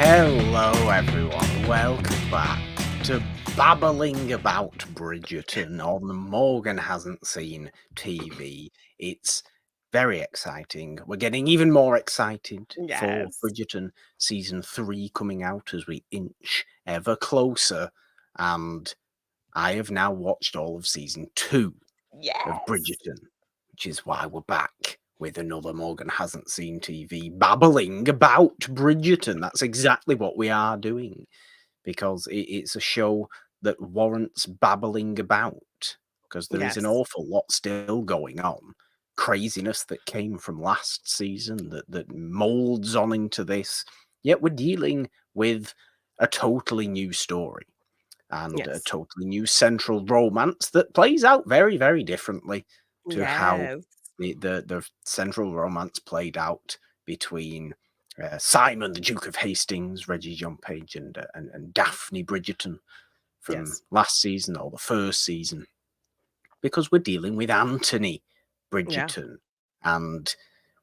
Hello, everyone. Welcome back to Babbling about Bridgerton on Morgan Hasn't Seen TV. It's very exciting. We're getting even more excited for Yes. Bridgerton Season 3 coming out as we inch ever closer. And I have now watched all of Season 2 of Yes. Bridgerton, which is why we're back with another Morgan Hasn't Seen TV babbling about Bridgerton. That's exactly what we are doing because it's a show that warrants babbling about because there is an Yes. awful lot still going on. Craziness that came from last season that molds on into this. Yet we're dealing with a totally new story and a Yes. totally new central romance that plays out very, very differently to how Yes. the central romance played out between Simon, the Duke of Hastings, Reggie John Page, and Daphne Bridgerton from Yes. last season or the first season, because we're dealing with Anthony Yeah. Bridgerton, and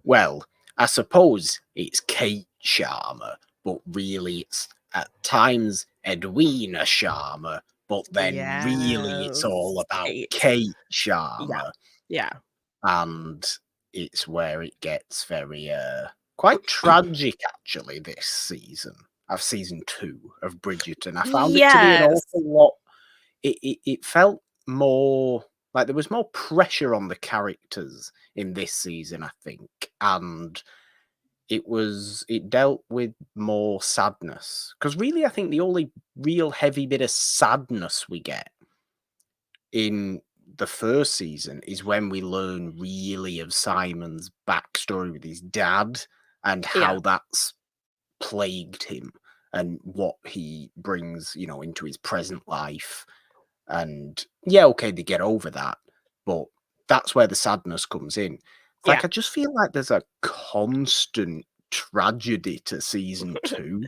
well, I suppose it's Kate Sharma, but really it's at times Edwina Sharma, but then really it's all Yes. about Kate. Kate Yeah. Sharma, Yeah. and it's where it gets very quite tragic actually this season of season 2 of Bridgerton. I found it to be an Yes. awful lot. It felt more like there was more pressure on the characters in this season, I think, and it dealt with more sadness, because really I think the only real heavy bit of sadness we get in the first season is when we learn really of Simon's backstory with his dad and Yeah. how that's plagued him and what he brings, into his present life. And yeah, okay, they get over that, but that's where the sadness comes in. It's Yeah. like I just feel like there's a constant tragedy to season 2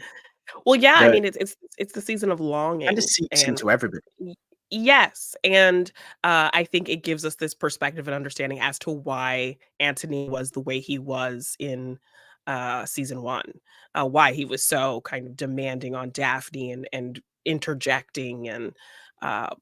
Well, yeah, I that mean, it's the season of kind of longing, seeps and into everybody. y yes, and, I think it gives us this perspective and understanding as to why Antony was the way he was in, season 1, why he was so kind of demanding on Daphne and interjecting and,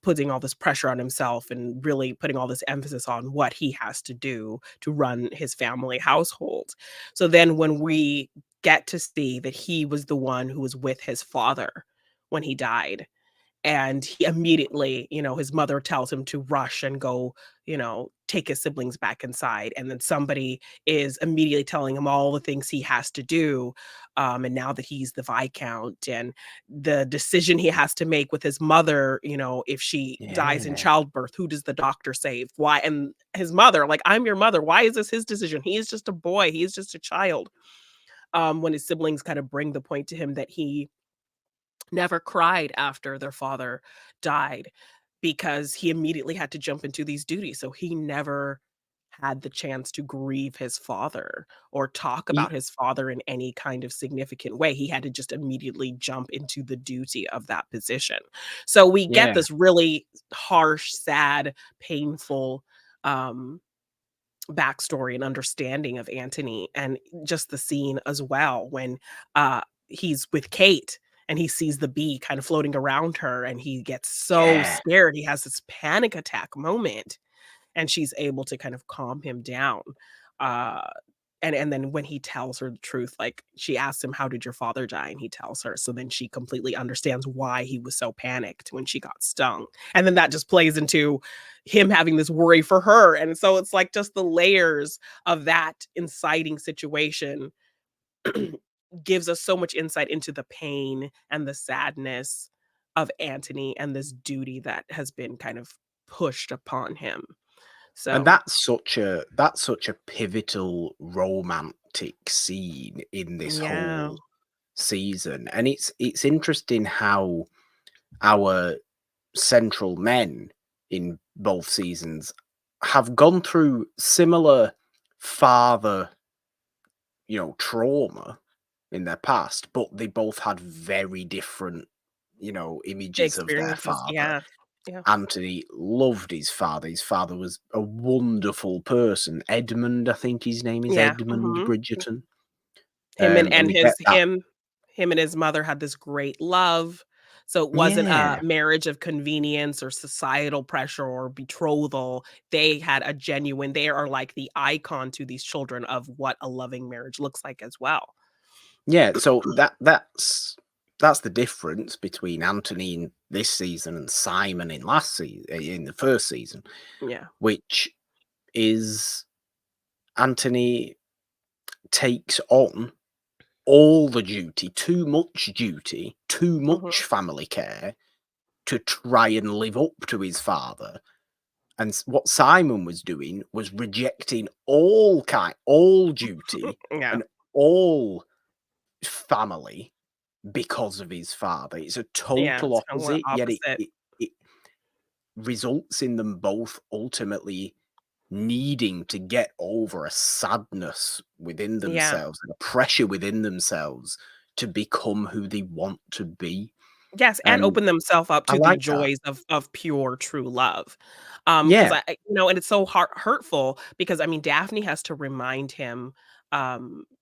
putting all this pressure on himself and really putting all this emphasis on what he has to do to run his family household. So then when we get to see that he was the one who was with his father when he died, and he immediately, his mother tells him to rush and go, take his siblings back inside, and then somebody is immediately telling him all the things he has to do, and now that he's the viscount, and the decision he has to make with his mother, if she dies in Yeah. childbirth, who does the doctor save? Why? And his mother, like, I'm your mother. Why is this his decision? He is just a boy. He is just a child. When his siblings kind of bring the point to him that he never cried after their father died because he immediately had to jump into these duties. So he never had the chance to grieve his father or talk Y about his father in any kind of significant way. He had to just immediately jump into the duty of that position. So we get yeah. this really harsh, sad, painful um backstory and understanding of Antony, and just the scene as well when, he's with Kate and he sees the bee kind of floating around her and he gets so Yeah. scared, he has this panic attack moment, and she's able to kind of calm him down, uh, and then when he tells her the truth, like, she asks him, "How did your father die?" And he tells her, so then she completely understands why he was so panicked when she got stung, and then that just plays into him having this worry for her, and so it's, like, just the layers of that inciting situation gives us so much insight into the pain and the sadness of Antony and this duty that has been kind of pushed upon him. And So that's such a pivotal romantic scene in this yeah. whole season. And it's interesting how our central men in both seasons have gone through similar father, trauma in their past, but they both had very different, images of their Experiences, father. yeah, yeah. Anthony loved his father. His father was a wonderful person. Edmund, I think his name is Yeah, Edmund mhm. Bridgerton. Him and And and we get his that. him and his mother had this great love. So it wasn't a Yeah. marriage of convenience or societal pressure or betrothal. They had a genuine they are like the icon to these children of what a loving marriage looks like as well. Yeah, so that's the difference between Anthony in this season and Simon in last season, in the first season, Yeah. which is Anthony takes on all the duty, too Mhm. much family care to try and live up to his father. And what Simon was doing was rejecting all duty Yeah. and all family because of his father. It's a Yeah, total it's somewhat opposite, yet opposite. it results in them both ultimately needing to get over a sadness within Yeah. themselves and a pressure within themselves to become who they want to be. Yes, and And open themselves up I to the like that. joys of pure, true love. Because Yeah, and it's so hurtful because, I mean, Daphne has to remind him,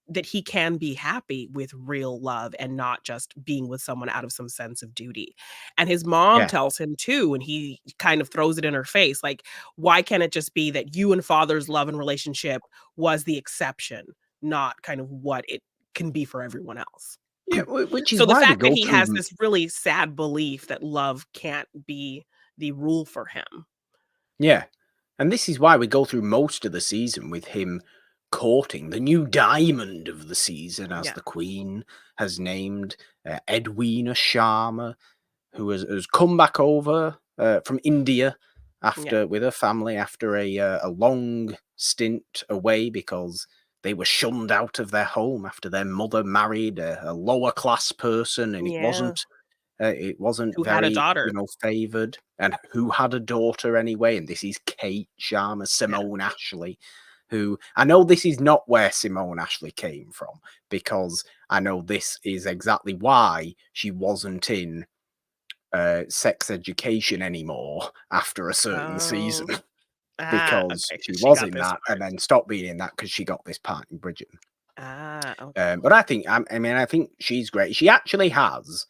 that he can be happy with real love and not just being with someone out of some sense of duty. And his mom yeah, tells him too, and he kind of throws it in her face, like, "Why can't it just be that you and father's love and relationship was the exception, not kind of what it can be for everyone else?" yeah, which is So the why we fact that go he has through. this really sad belief that love can't be the rule for him. Yeah, and this is why we go through most of the season with him courting the new diamond of the season, as Yeah, the Queen has named Edwina Sharma, who has come back over from India yeah, after with her family after a long stint away because they were shunned out of their home after their mother married a lower class person, and yeah, it wasn't who had a very, daughter. favored, and who had a daughter anyway. And this is Kate Sharma, Yeah. Simone Ashley, who I know this is not where Simone Ashley came from, because I know this is exactly why she wasn't in sex education anymore after a certain season, Oh, because okay, she because she was got in this that part. and then stopped being in that because she got this part in Bridgerton. Okay. But I think, I mean, I think she's great. She actually has,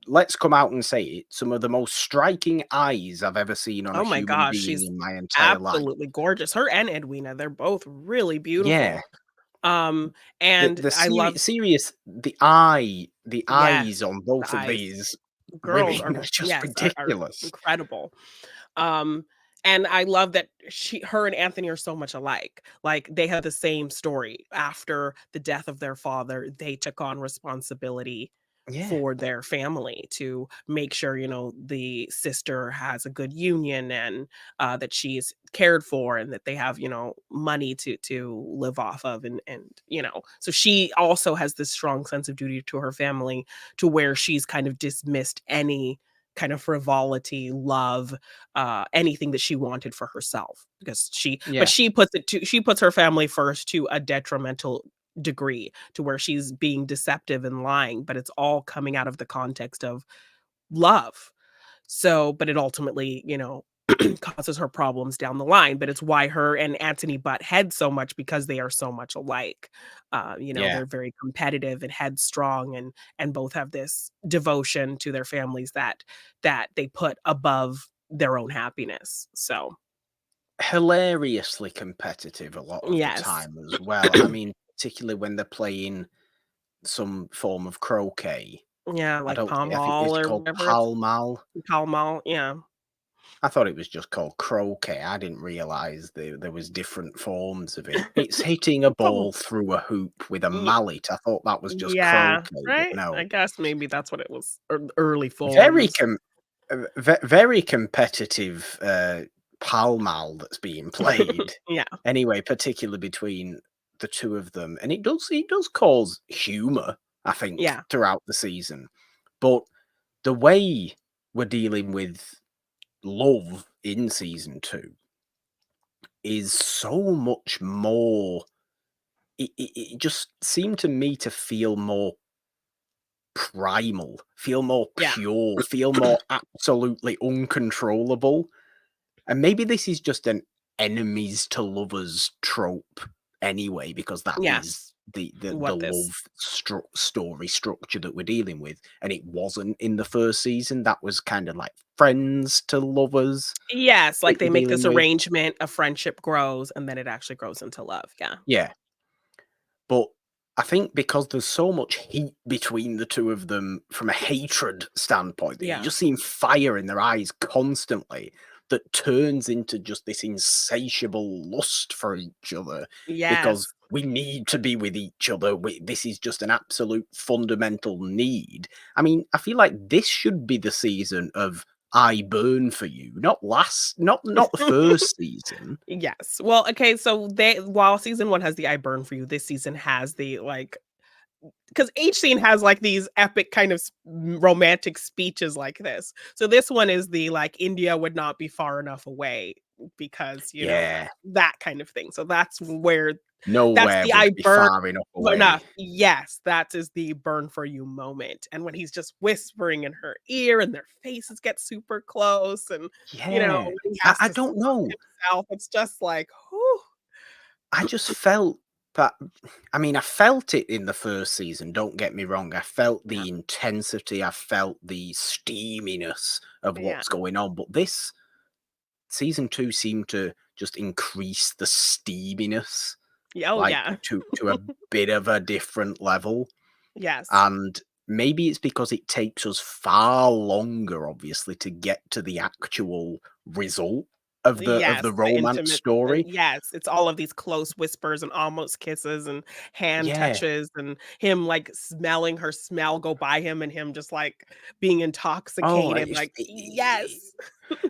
let's come out and say it, some of the most striking eyes I've ever seen on a Oh my human gosh, being she's in my entire life. absolutely gorgeous. Her and Edwina, they're both really Yeah, beautiful. And the I love serious the yes, eyes on the both of eyes. these Girls women are are just yes, are ridiculous. incredible. Um, and I love that her and Anthony are so much alike. Like they have the same story. After the death of their father, they took on responsibility Yeah, for their family to make sure, the sister has a good union and that she's cared for and that they have, money to live off of and so she also has this strong sense of duty to her family to where she's kind of dismissed any kind of frivolity, love, anything that she wanted for herself because yeah, she puts her family first to a detrimental degree to where she's being deceptive and lying, but it's all coming out of the context of love. So, but it ultimately, causes her problems down the line, but it's why her and Antony butt heads so much because they are so much alike. yeah. They're very competitive and headstrong and both have this devotion to their families that they put above their own happiness. So, Hilariously competitive a lot of the yes. time as well. I mean, particularly when they're playing some form of croquet. Yeah, like I think Palmal it's or called whatever it's Pall Mall. Pall Mall, yeah. I thought it was just called croquet. I didn't realize there was different forms of it. It's hitting a Oh, ball through a hoop with a ye mallet. I thought that was just yeah, croquet, but right? I no. guess maybe that's what it was, early Very forms. com very competitive, Pall Mall that's being played. Yeah, Anyway, particularly between the 2 of them, and it does cause humour, I think, yeah, throughout the season. But the way we're dealing with love in season 2 is so much more. It just seemed to me to feel more primal, feel more yeah. pure, feel more absolutely uncontrollable. And maybe this is just an enemies to lovers trope anyway, because that Yes. is the What this love story structure that we're dealing with, and it wasn't in the first season. That was kind of like friends to lovers Yes, that like, they you're make dealing this with. arrangement, a friendship grows, and then it actually grows into love, yeah. Yeah. But I think because there's so much heat between the two of them from a hatred standpoint, that you Yeah. just see fire in their eyes constantly, that turns into just this insatiable lust for each other because Yes. we need to be with each other. This is just an absolute fundamental need. I mean, I feel like this should be the season of I burn for you, not the first season. Yes. Well, okay, so they while season 1 has the "I burn for you," this season has the, like, because each scene has, like, these epic kind of romantic speeches like this. So this one is the, like, India would not be far enough away because, Yeah. that kind of thing. So that's Nowhere the would "I be burn far enough enough." away. Yes, that is the burn for you moment. And when he's just whispering in her ear and their faces get super close and, Yeah. when he I has I to don't stop know. himself, it's just like, whew. I just felt that I mean, I felt it in the first season, don't get me wrong. I felt Yeah, the intensity, I felt the steaminess of yeah. what's going on, but this season 2 seemed to just increase the steaminess, Yeah, oh, like, yeah. to a bit of a different level. Yes. And maybe it's because it takes us far longer, obviously, to get to the actual result of Yes, the the romance intimate story. yes, it's all of these close whispers and almost kisses and hand Yeah. touches and him, like, smelling her smell go by him and him just, like, being Oh, intoxicated, like, yes.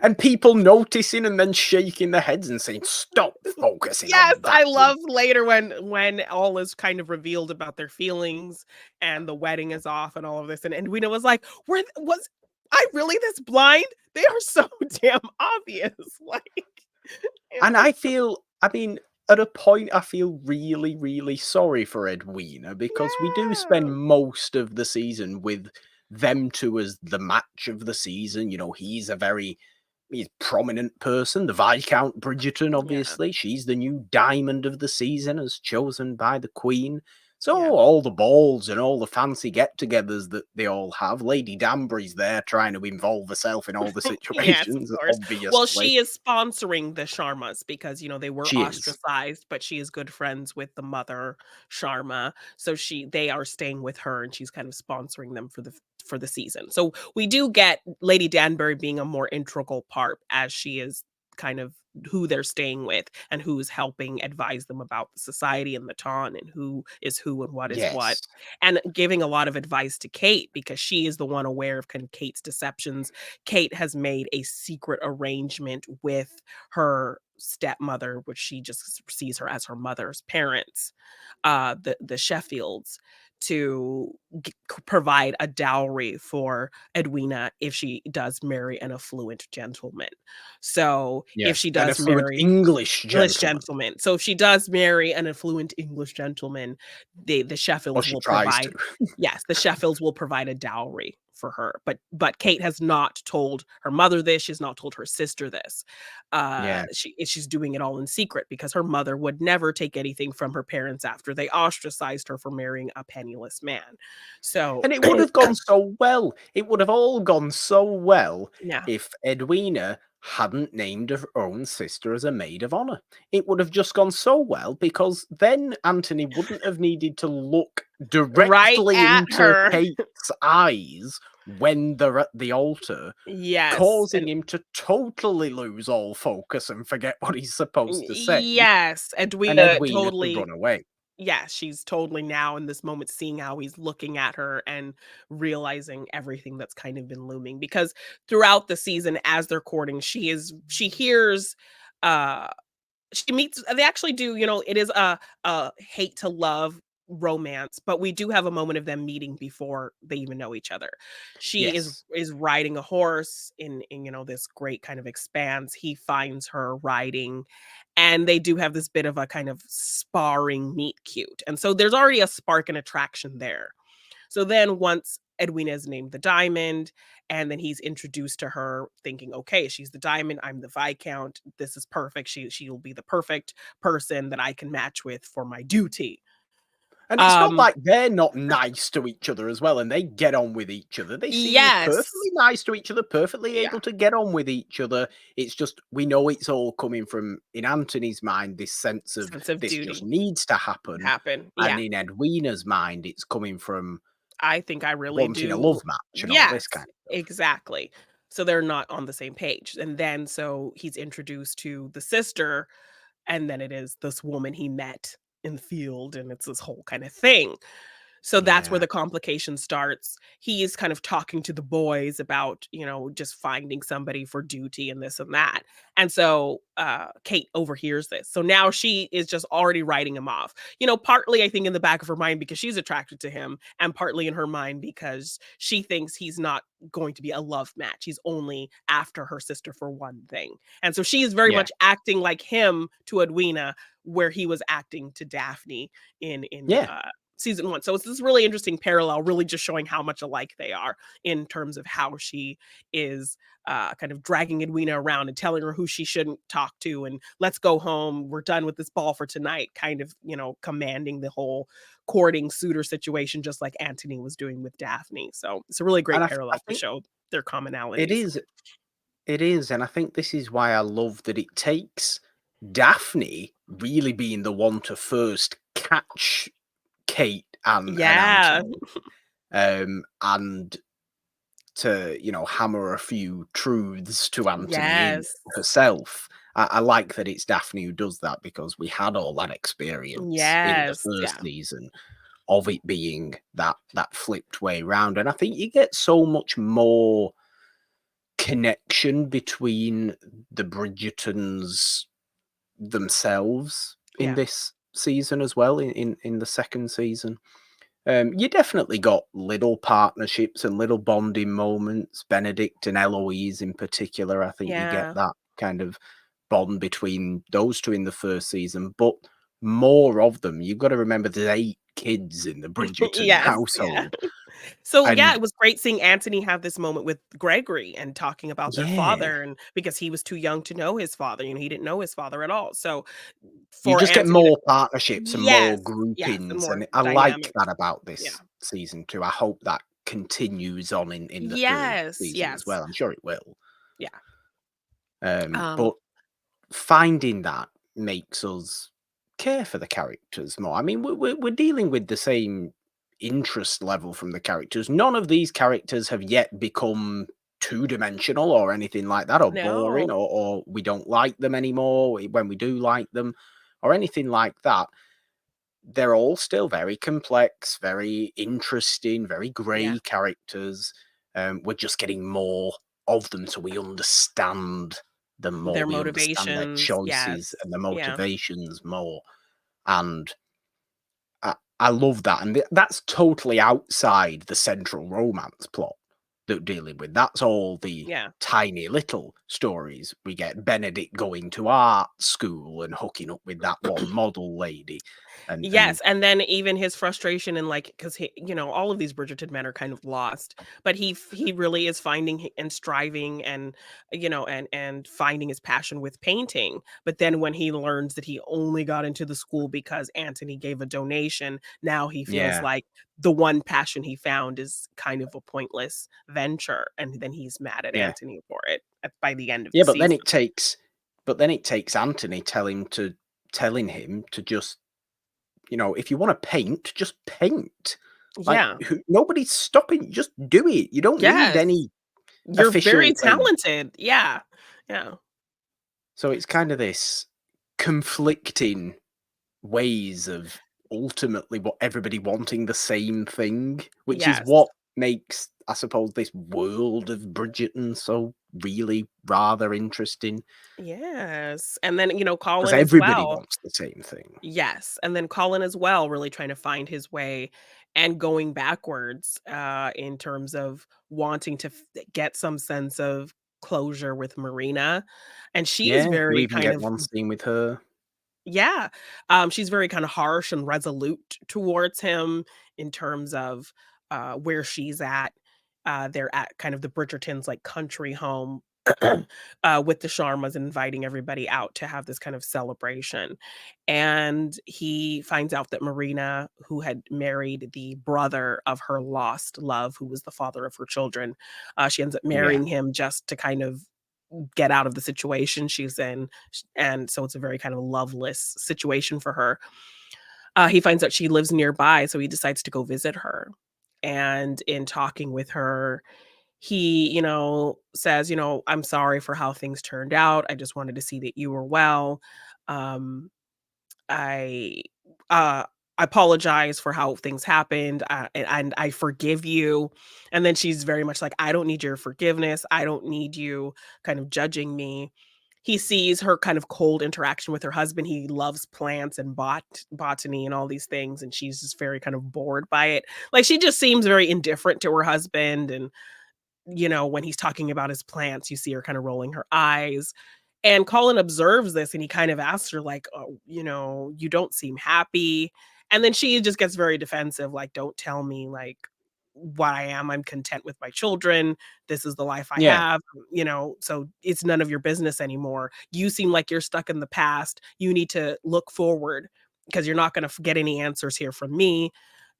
and people noticing and then shaking their heads and saying, "Stop focusing Yes, on that I woman." love later when all is kind of revealed about their feelings and the wedding is off and all of this, and Edwina was like, Was I really this blind? They are so damn obvious." Like, it And was I feel I mean, at a point, I feel really, really sorry for Edwina because we do yeah. spend most of the season with them 2 as the match of the season. He's a prominent person, the Viscount Bridgerton, Yeah, obviously. She's the new diamond of the season as chosen by the Queen. So yeah. all the balls and all the fancy get-togethers that they all have, Lady Danbury's there trying to involve herself in all the Yes, of situations, course. Well, obviously. she is sponsoring the Sharmas because, they were She is. ostracized, but she is good friends with the mother, Sharma. So they are staying with her and she's kind of sponsoring them for the season. So we do get Lady Danbury being a more integral part as she is kind of who they're staying with and who's helping advise them about the society and the town and who is who and what is what Yes. and giving a lot of advice to Kate because she is the one aware of kind of Kate's deceptions. Kate has made a secret arrangement with her stepmother, which she just sees her as her mother's parents, the Sheffields, to provide a dowry for Edwina if she does marry an affluent gentleman. So if Yes. she An does affluent marry English English gentleman. gentleman. So if she does marry an affluent English gentleman, the Or Sheffields she will tries to. provide yes, the Sheffields will provide a dowry for her. But Kate has not told her mother this, she's not told her sister this. Yeah. She's doing it all in secret because her mother would never take anything from her parents after they ostracized her for marrying a penniless man. So And it would have gone so well. It would have all gone so well yeah. if Edwina hadn't named her own sister as a maid of honor. It would have just gone so well because then Anthony wouldn't have needed to look Right directly at into her. Kate's eyes when they're at the altar, Yes, causing him to totally lose all focus and forget what he's supposed to say, yes, and Edwina Edwina to totally run away. yeah, she's totally now in this moment seeing how he's looking at her and realizing everything that's kind of been looming because throughout the season as they're courting, she hears uh she meets they actually do, it is a hate to love romance, but we do have a moment of them meeting before they even know each other. She Yes. is riding a horse in this great kind of expanse. He finds her riding and they do have this bit of a kind of sparring meet cute. And so there's already a spark and attraction there. So then once Edwina is named the Diamond, and then he's introduced to her thinking, "Okay, she's the Diamond, I'm the Viscount, this is perfect, she'll be the perfect person that I can match with for my duty." And it's not Um, like they're not nice to each other as well, and they get on with each other. They seem yes. perfectly nice to each other, perfectly Yeah, able to get on with each other. It's just we know it's all coming from, in Anthony's mind, this sense of sense of this just duty needs to happen, happen. and Yeah, in Edwina's mind, it's coming from I think I really wanting a do. love match and all this Yes, kind of stuff. exactly. So they're not on the same page, and then so he's introduced to the sister, and then it is this woman he met in the field, and it's this whole kind of thing. So that's where Yeah, the complication starts. He is kind of talking to the boys about, just finding somebody for duty and this and that. And so Kate overhears this. So now she is just already writing him off. Partly I think in the back of her mind because she's attracted to him, and partly in her mind because she thinks he's not going to be a love match. He's only after her sister for one thing. And so she is very yeah, much acting like him to Edwina, where he was acting to Daphne in yeah. season 1. So it's this really interesting parallel, really just showing how much alike they are in terms of how she is kind of dragging Edwina around and telling her who she shouldn't talk to, and let's go home. We're done with this ball for tonight, kind of, commanding the whole courting suitor situation, just like Antony was doing with Daphne. So it's a really And great I parallel to think show their it commonalities. is, it is, and I think this is why I love that it takes Daphne really being the one to first catch Kate and Yeah. Anthony, and to, hammer a few truths to Anthony in Yes. herself. I like that it's Daphne who does that because we had all that experience in the Yes. first Yeah. season of it being that flipped way round, and I think you get so much more connection between the Bridgertons themselves in Yeah. this season as well, in the second season. You definitely got little partnerships and little bonding moments. Benedict and Eloise, in particular, I think you get Yeah. that kind of bond between those two in the first season, but more of them. You've got to remember there's 8 kids in the Bridgerton Yes. Yeah. household, So, yeah, and it was great seeing Anthony have this moment with Gregory and talking about their yeah, father, and because he was too young to know his father, he didn't know his father at all. So, you for just get Anthony to more partnerships and more yes, yes, and groupings, more and I like dynamic. that about Yeah. this season too. I hope that continues on in the third Yes, season as yes. well. I'm sure it will. Yeah. But Um, finding that makes us care for the characters more. I mean, we're dealing with the same interest level from the characters. None of these characters have yet become two-dimensional or anything like that, or boring, no. or we don't like them anymore when we do like them, or anything like that. They're all still very complex, very interesting, very Yeah. grey characters. We're just getting more of them, so we understand them more. Their We understand their motivations. Yes. choices and their Yeah. motivations more. And I love that. And that's totally outside the central romance plot that we're dealing with. That's all the Yeah. tiny little stories. We get Benedict going to art school and hooking up with that one model lady. And Yes, and then even his frustration and, like, because all of these Bridgerton men are kind of lost, but he really is finding and striving and, and finding his passion with painting, but then when he learns that he only got into the school because Antony gave a donation, now he feels yeah, like the one passion he found is kind of a pointless venture, and then he's mad at yeah. Antony for it by the end of Yeah, the but then season. it takes but then it takes Anthony telling him to just, if you wanna paint, just paint. Like, Yeah. nobody's stopping you, just do it. You don't need Yes. any You're very official thing. talented. Yeah. Yeah. So it's kind of this conflicting ways of ultimately what everybody wanting the same thing, which is Yes. what makes, I suppose, this world of Bridgerton so really rather interesting, Yes. And then, because Colin as everybody well. wants the same thing. Yes. And then Colin as well, really trying to find his way and going backwards in terms of wanting to get some sense of closure with Marina. And she's Yeah, you very even kind get of, one scene with her. yeah. She's very kind of harsh and resolute towards him in terms of where she's at. They're at kind of the Bridgerton's, like, country home, with the Sharmas, inviting everybody out to have this kind of celebration, and he finds out that Marina, who had married the brother of her lost love, who was the father of her children, she ends up Yeah. marrying him just to kind of get out of the situation she's in, and so it's a very kind of loveless situation for her. He finds out she lives nearby, so he decides to go visit her, and in talking with her, he, says, "I'm sorry for how things turned out. I just wanted to see that you were well. Um, I uh I apologize for how things happened, and I forgive you." And then she's very much like, "I don't need your forgiveness. I don't need you kind of judging me." He sees her kind of cold interaction with her husband. He loves plants and botany and all these things, and she's just very kind of bored by it. Like, she just seems very indifferent to her husband, and when he's talking about his plants, you see her kind of rolling her eyes. And Colin observes this, and he kind of asks her, like, "Oh, you don't seem happy." And then she just gets very defensive, like, "Don't tell me, like, what I am. I'm content with my children. This is the life I Yeah. have, so it's none of your business anymore. You seem like you're stuck in the past. You need to look forward because you're not going to get any answers here from me.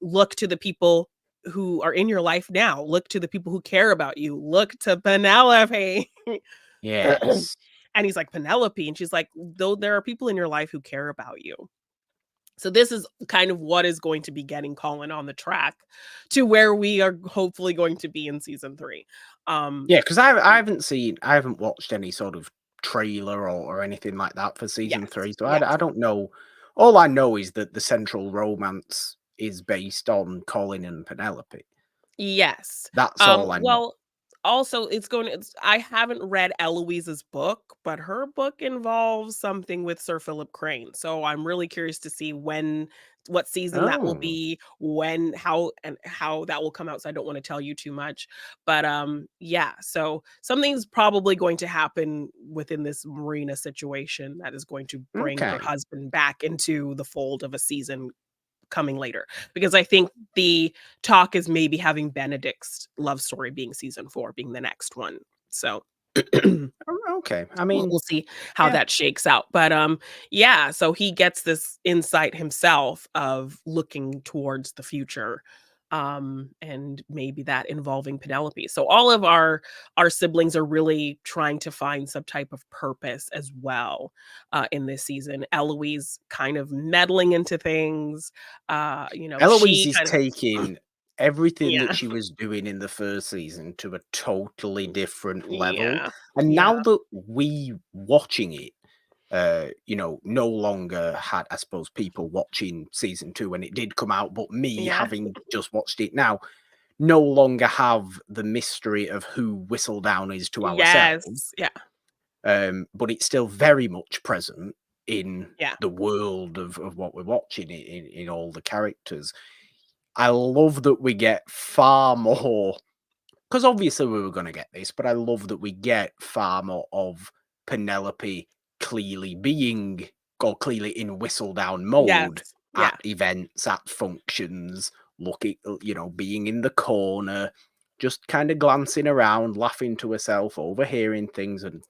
Look to the people who are in your life now. Look to the people who care about you. Look to Penelope." Yes. And he's like, "Penelope?" And she's like, "Though there are people in your life who care about you." So this is kind of what is going to be getting Colin on the track to where we are hopefully going to be in season 3. Um, Yeah, because I haven't watched any sort of trailer or anything like that for season yes, 3, so yes, I don't know. All I know is that the central romance is based on Colin and Penelope. yes. That's all I know. Well, also I haven't read Eloise's book, but her book involves something with Sir Philip Crane. So I'm really curious to see what season that will Oh, be, when, how that will come out. So I don't want to tell you too much. But yeah, so something's probably going to happen within this Marina situation that is going to bring her okay. husband back into the fold of a season coming later, because I think the talk is maybe having Benedict's love story being season 4, being the next one. So we'll Okay. I mean, see how yeah. that shakes out. But yeah, so he gets this insight himself of looking towards the future, and maybe that involving Penelope. So all of our siblings are really trying to find some type of purpose as well, in this season. Eloise kind of meddling into things, Eloise she is kind of taking everything that yeah, she was doing in the first season to a totally different level, yeah, and yeah, now that we watching it, no longer had, I suppose, people watching season 2 when it did come out, but me yeah, having just watched it now, no longer have the mystery of who Whistledown is to ourselves, yes, yeah, but it's still very much present in yeah, the world of what we're watching in all the characters. I love that we get far more, because obviously we were going to get this, but I love that we get far more of Penelope clearly being, or clearly in Whistledown mode yes, at yeah, events, at functions, looking, being in the corner, just kind of glancing around, laughing to herself, overhearing things, and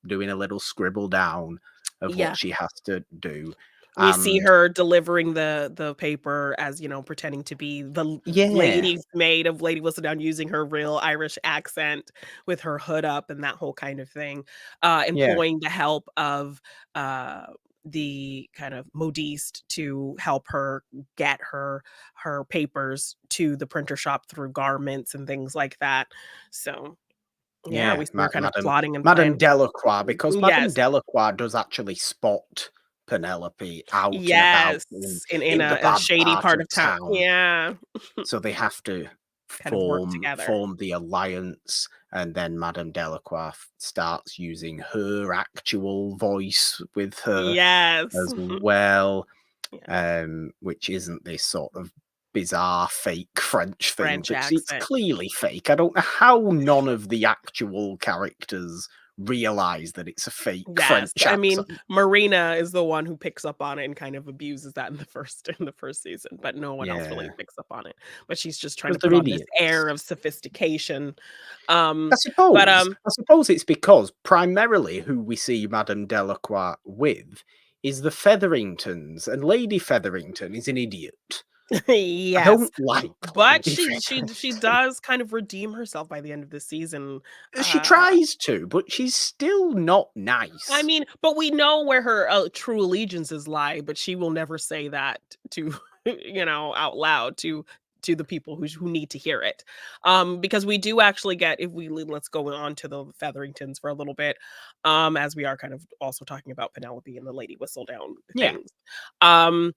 doing a little scribble down of yeah. what she has to do. We see And her delivering the paper as, pretending to be the yeah, lady's maid of Lady Whistledown, using her real Irish accent with her hood up and that whole kind of thing, yeah, employing the help of, the kind of modiste to help her get her papers to the printer shop through garments and things like that. So, yeah, yeah, we see her kind of Madame plotting and Madame planning. Delacroix, because Madame Yes. Delacroix does actually spot Penelope out and about Yes, in in the a bad shady part part of of town. town, Yeah. so they have to Kind of work together. form the alliance, and then Madame Delacroix starts using her actual voice with her Yes. as well, Yeah, which isn't this sort of bizarre fake French thing, French which it's accent. clearly fake. I don't know how none of the actual characters realize that it's a fake Yes, French I mean, accent. Marina is the one who picks up on it and kind of abuses that in the first season, but no one else really Yeah, picks up on it. But she's just trying because to they're put on this idiots. air of sophistication. I But suppose. I suppose it's because primarily who we see Madame Delacroix with is the Featheringtons, and Lady Featherington is an idiot. I yes, don't like but Lady she Featherington. does kind of redeem herself by the end of the season. She Uh, tries to, but she's still not I nice. mean, but we know where her true allegiances lie, but she will never say that to out loud to the people who need to hear it. Because we do actually get if we let's go on to the Featheringtons for a little bit, as we are kind of also talking about Penelope and the Lady Whistledown Yeah, things. Um,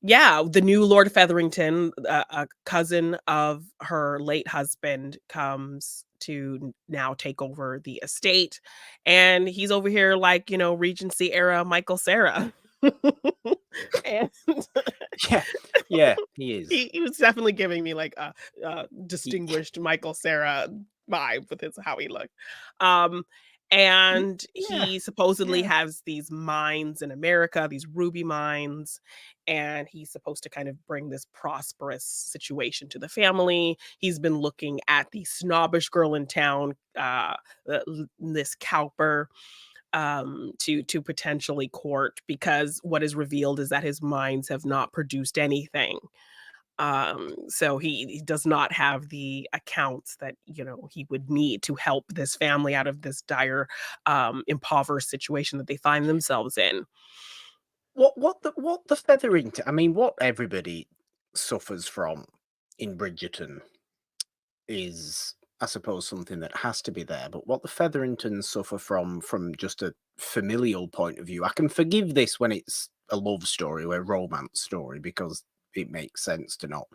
yeah, the new Lord Featherington, a cousin of her late husband, comes to now take over the estate, and he's over here like, Regency era Michael Cera. And yeah, yeah, he is. he was definitely giving me like a distinguished Michael Cera vibe with his how he looked. Um, and Yeah, he supposedly yeah. has these mines in America, these ruby mines, and he's supposed to kind of bring this prosperous situation to the family. He's been looking at the snobbish girl in town, this Cowper, to potentially court because what is revealed is that his mines have not produced anything. So he does not have the accounts that he would need to help this family out of this dire, impoverished situation that they find themselves in. What the Featherington I mean, what everybody suffers from in Bridgerton is, I suppose, something that has to be there, but what the Featheringtons suffer from just a familial point of view, I can forgive this when it's a love story or a romance story because it makes sense to not,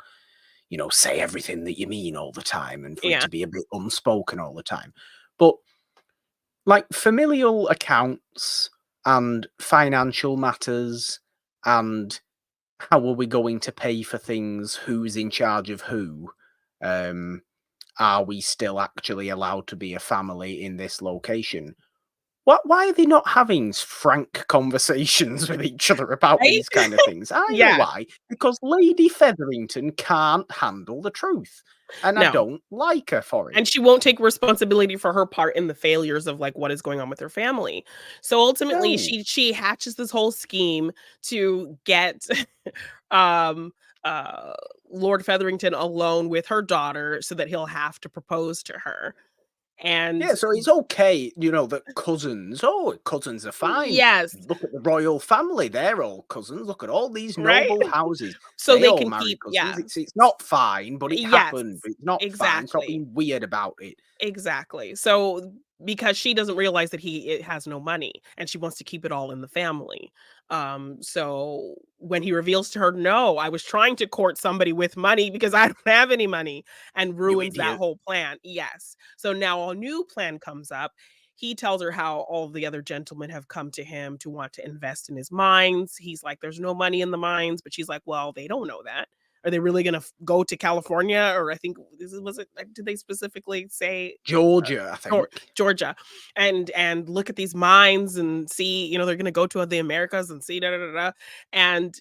say everything that you mean all the time and for it Yeah. to be a bit unspoken all the time. But like familial accounts and financial matters and how are we going to pay for things? Who's in charge of who? Um, are we still actually allowed to be a family in this location? Why are they not having frank conversations with each other about Right? these kind of things? I know Yeah. why. Because Lady Featherington can't handle the truth. And I No. don't like her for it. And she won't take responsibility for her part in the failures of like what is going on with her family. So ultimately No. she hatches this whole scheme to get um uh Lord Featherington alone with her daughter so that he'll have to propose to her. And Yeah, so it's okay, that cousins are fine. yes, Look at the royal family, they're all cousins. Look at all these right? noble houses. So They they all can marry keep cousins. yeah. It's not fine, but it Yes. happened. It's not fine. Stop Exactly. being weird about it. Exactly. So because she doesn't realize that it has no money and she wants to keep it all in the family. So when he reveals to her, "No, I was trying to court somebody with money because I don't have any money," and You ruins that idiot. whole plan. Yes. So now a new plan comes up. He tells her how all the other gentlemen have come to him to want to invest in his mines. He's like, "There's no money in the mines," but she's like, "Well, they don't know that. Are they really gonna go to California?" Or I think was it like, did they specifically say Georgia, I Geor think. Georgia, and look at these mines and see, they're gonna go to the Americas and see da da da da, and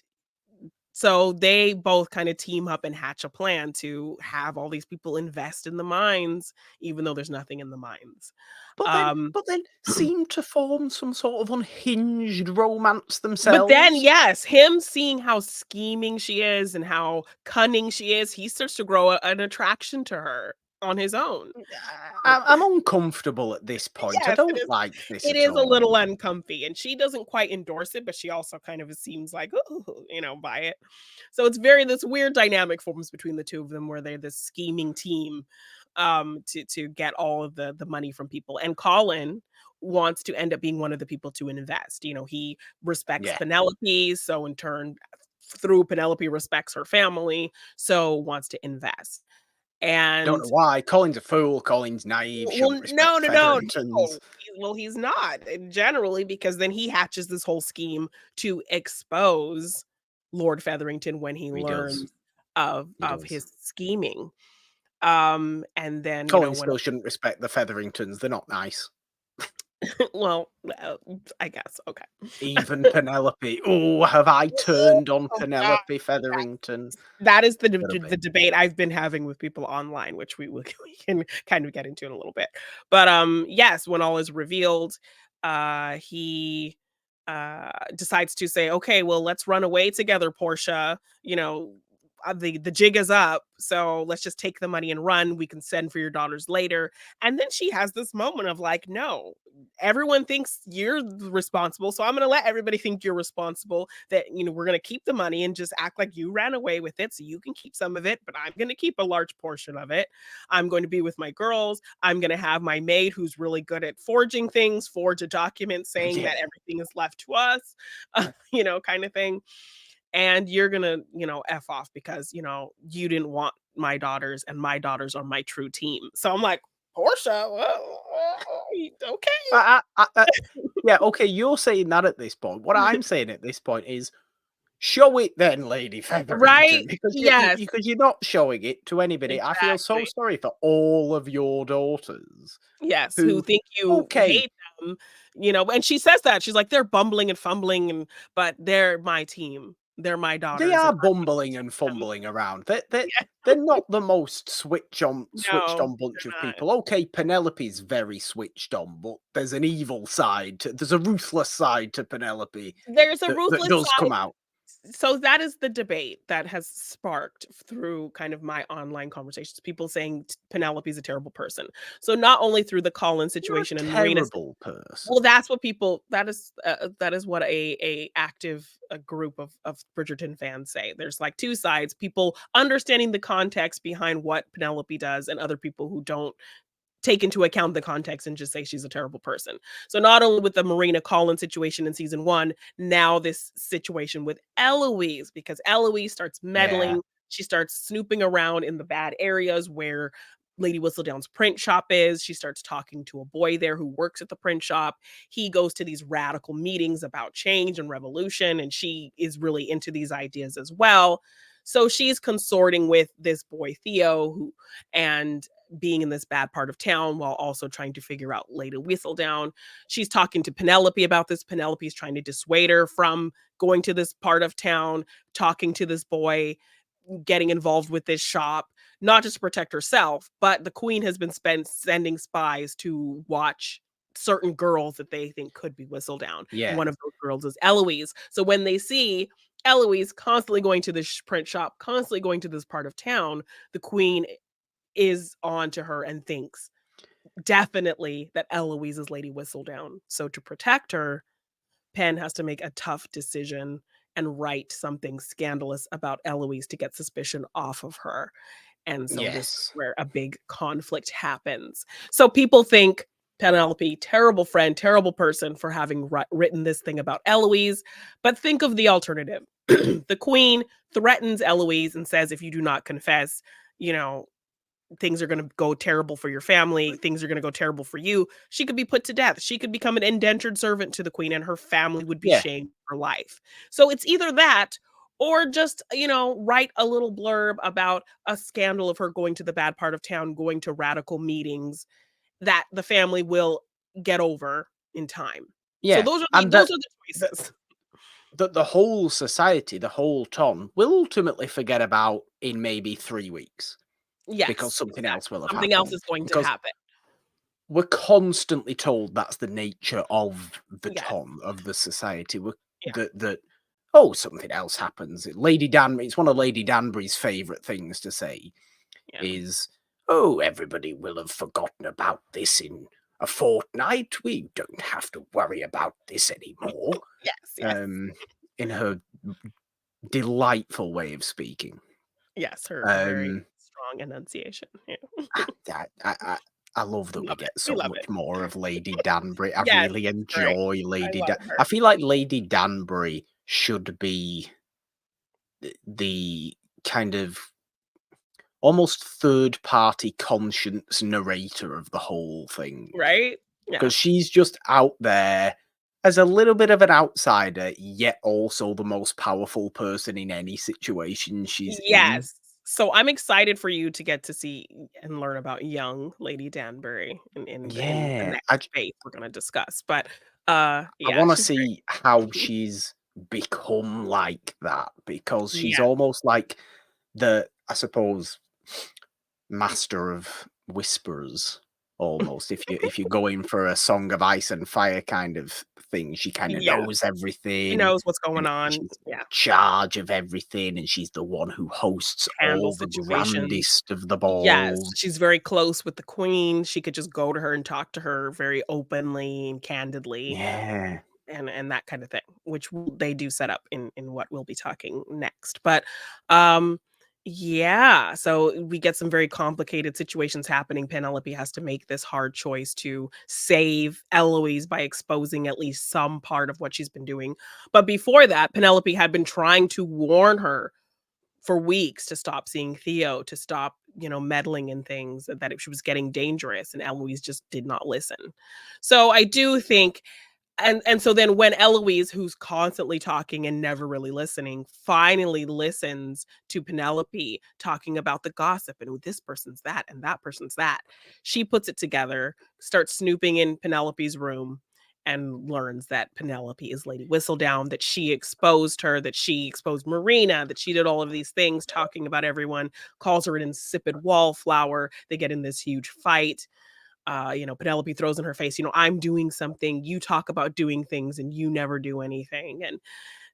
so they both kinda team up and hatch a plan to have all these people invest in the mines, even though there's nothing in the mines. But then Um, but then seem to form some sort of unhinged romance but then, themselves. yes, him seeing how scheming she is and how cunning she is, he starts to grow an attraction to her on his own. I'm uncomfortable at this point. I Yes, it don't is. like this It at is a all. little uncomfy, and she doesn't quite endorse it, but she also kind of seems like, "Ooh," by it. So it's very this weird dynamic forms between the two of them where they're this scheming team, to get all of the money from people. And Colin wants to end up being one of the people to invest. He respects Yeah. Penelope, so in turn, through Penelope respects her family, so wants to invest. Don't know And why. Colin's a fool. Colin's naive. well, Shouldn't respect no, no, no, Featheringtons. no. Well, he's not, generally, because then he hatches this whole scheme to expose Lord Featherington when he He does. learns of He does. his scheming. And then, Colin when still shouldn't respect the Featheringtons. They're not nice. Well, I guess, okay. Even Penelope. Oh, have I turned on Oh god, Penelope that Featherington? that is Little bit. the debate I've been having with people online, which we can kind of get into in a little bit. But, yes, when all is revealed, he, decides to say, "Okay, well, let's run away together, Portia, the jig is up, so let's just take the money and run. We can send for your daughters later." And then she has this moment of like, "No, everyone thinks you're responsible, so I'm going to let everybody think you're responsible. That we're going to keep the money and just act like you ran away with it, so you can keep some of it, but I'm going to keep a large portion of it. I'm going to be with my girls. I'm going to have my maid who's really good at forging things, forge a document saying Yeah. that everything is left to us, kind of thing. And you're gonna, F off because, you didn't want my daughters, and my daughters are my true team." So I'm like, Portia, well, okay. Yeah, okay, you're saying that at this point. What I'm saying at this point is, show it then, Lady Right? Featherington, because Yes, because you're not showing it to anybody. I feel so exactly. sorry for all of your daughters Yes, who who, think you okay, hate them, and she says that. She's like, "They're bumbling and fumbling, but they're my team. They're my they daughters, and are I'm going bumbling and to them." fumbling around. They're Yeah. they're not the most switched No, on bunch of they're not. people. Okay, Penelope's very switched on, but there's an evil side there's a ruthless side to Penelope There's a that ruthless does side. come out. So that is the debate that has sparked through kind of my online conversations. People saying Penelope's a terrible person. So not only through the Colin You're a situation and Marina's. terrible Well, person. that's what people. That is what a active a group of Bridgerton fans say. There's like two sides: people understanding the context behind what Penelope does, and other people who don't take into account the context and just say she's a terrible person. So not only with the Marina Collins situation in season 1, now this situation with Eloise, because Eloise starts Yeah. meddling, she starts snooping around in the bad areas where Lady Whistledown's print shop is. She starts talking to a boy there who works at the print shop. He goes to these radical meetings about change and revolution, and she is really into these ideas as well. So she's consorting with this boy Theo, who and being in this bad part of town while also trying to figure out Lady Whistledown. She's talking to Penelope about this. Penelope's trying to dissuade her from going to this part of town, talking to this boy, getting involved with this shop, not just to protect herself, but the queen has been sending spies to watch certain girls that they think could be Whistledown. And Yeah. one of those girls is Eloise. So when they see Eloise constantly going to this print shop, constantly going to this part of town, the queen is on to her and thinks definitely that Eloise is Lady Whistledown. So to protect her, Penn has to make a tough decision and write something scandalous about Eloise to get suspicion off of her. And so this is Yes. where a big conflict happens. So people think Penelope, terrible friend, terrible person for having written this thing about Eloise. But think of the alternative. The queen threatens Eloise and says, if you do not confess, you know, things are going to go terrible for your family. Things are going to go terrible for you. She could be put to death. She could become an indentured servant to the queen, and her family would be Yeah. shamed for life. So it's either that or just, write a little blurb about a scandal of her going to the bad part of town, going to radical meetings that the family will get over in time. So Yeah. those are the And those that are the choices. the whole society, the whole ton, will ultimately forget about in maybe 3 weeks because Yes, something else exactly. will have Something else happened. is going to Because happen. we're constantly told that's the nature of the Yes. ton of the society. We're Yeah. that oh, something else happens. Lady Dan, it's one of Lady Danbury's favourite things to say Yeah. is, "Oh, everybody will have forgotten about this in a fortnight. We don't have to worry about this anymore." Yes, yes. Um, in her delightful way of speaking. Yes, her very Um, strong enunciation. Yeah. I, I, I, I I love that we Love it. get We so love it. much more of Lady Danbury. I Yes, really it's great. enjoy I Lady Dan. love her. I feel like Lady Danbury should be the kind of almost third party conscience narrator of the whole thing Right? Yeah. because she's just out there as a little bit of an outsider, yet also the most powerful person in any situation she's in. Yes. So I'm excited for you to get to see and learn about young Lady Danbury in the Yeah, next phase we're gonna discuss. But, I yeah, wanna she's see how great. she's become like that because she's Yeah. almost like the, I suppose, master of whispers almost. If you're going for a Song of Ice and Fire kind of thing, she kinda Yeah. knows She everything, knows what's going and on. she's in Yeah. charge of everything, and she's the one who hosts Handle all the situations. grandest of the Yes, balls. she's very close with the queen. She could just go to her and talk to her very openly and candidly. Yeah. And that kind of thing, which they do set up in what we'll be talking next. But um yeah, so we get some very complicated situations happening. Penelope has to make this hard choice to save Eloise by exposing at least some part of what she's been doing. But before that, Penelope had been trying to warn her for weeks to stop seeing Theo, to stop, meddling in things, that she was getting dangerous, and Eloise just did not listen. So I do think, and so then when Eloise, who's constantly talking and never really listening, finally listens to Penelope talking about the gossip and, "Oh, this person's that and that person's that," she puts it together, starts snooping in Penelope's room, and learns that Penelope is Lady Whistledown, that she exposed her, that she exposed Marina, that she did all of these things, talking about everyone, calls her an insipid wallflower. They get in this huge fight. Penelope throws in her face, "I'm doing something, you talk about doing things and you never do anything." And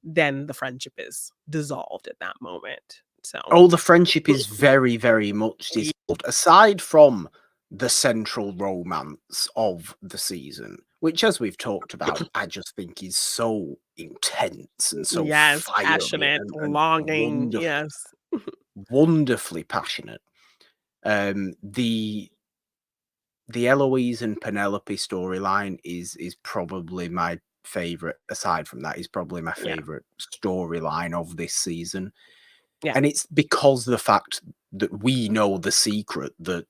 then the friendship is dissolved at that moment. So, Oh, the friendship is very, very much Ye dissolved. Aside from the central romance of the season, which, as we've talked about, I just think is so intense and so yes, fiery passionate, and longing, yes. wonderfully passionate. The Eloise and Penelope storyline is probably my favorite. Aside from that, is probably my Yeah, favorite storyline of this season. yeah. And it's because the fact that we know the secret that